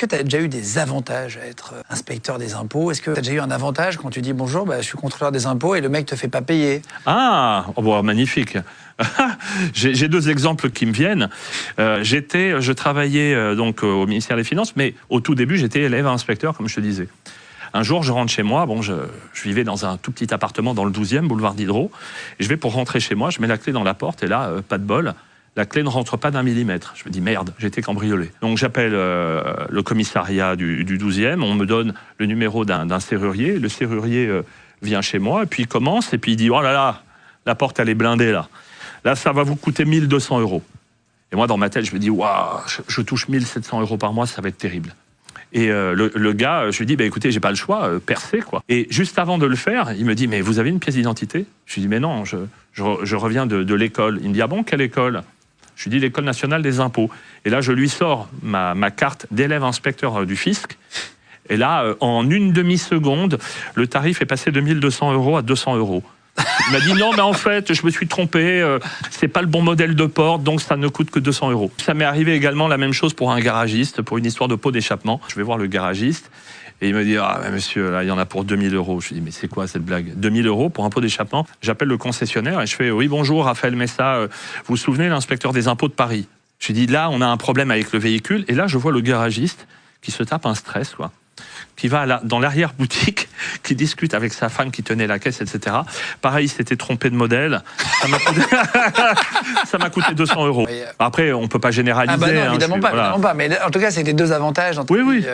Est-ce que tu as déjà eu des avantages à être inspecteur des impôts? Est-ce que tu as déjà eu un avantage quand tu dis bonjour, je suis contrôleur des impôts et le mec te fait pas payer? Ah, oh, bon, magnifique. J'ai deux exemples qui me viennent. Je travaillais donc au ministère des Finances, mais au tout début, j'étais élève inspecteur, comme je te disais. Un jour, je rentre chez moi. Bon, je vivais dans un tout petit appartement dans le 12e, boulevard Diderot. Et je vais pour rentrer chez moi, je mets la clé dans la porte et là, pas de bol. La clé ne rentre pas d'1 millimètre. Je me dis, merde, j'ai été cambriolé. Donc j'appelle le commissariat du 12e, on me donne le numéro d'un serrurier. Le serrurier vient chez moi, et puis il commence, et puis il dit, oh là là, la porte, elle est blindée là. Là, ça va vous coûter 1 200 €. Et moi, dans ma tête, je me dis, waouh, je touche 1 700 € par mois, ça va être terrible. Et le gars, je lui dis, écoutez, j'ai pas le choix, percez, quoi. Et juste avant de le faire, il me dit, mais vous avez une pièce d'identité? Je lui dis, mais non, je reviens de l'école. Il me dit, ah bon, quelle école? Je lui dis, l'École nationale des impôts. Et là, je lui sors ma carte d'élève inspecteur du fisc. Et là, en une demi-seconde, le tarif est passé de 1 200 € à 200 €. Il m'a dit, non, mais en fait, je me suis trompé, c'est pas le bon modèle de porte, donc ça ne coûte que 200 €. Ça m'est arrivé également la même chose pour un garagiste, pour une histoire de pot d'échappement. Je vais voir le garagiste, et il me dit, ah, monsieur, là, il y en a pour 2 000 €. Je lui dis, mais c'est quoi cette blague? 2 000 € pour un pot d'échappement? J'appelle le concessionnaire et je fais, oui, bonjour, Raphaël Messa, vous vous souvenez, l'inspecteur des impôts de Paris? Je lui dis, là, on a un problème avec le véhicule, et là, je vois le garagiste qui se tape un stress, quoi, qui va dans l'arrière-boutique, qui discute avec sa femme qui tenait la caisse, etc. Pareil, il s'était trompé de modèle. Ça m'a coûté 200 €. Oui. Après, on ne peut pas généraliser. Ah bah non, évidemment pas, évidemment pas. Mais en tout cas, c'était deux avantages. Dans oui.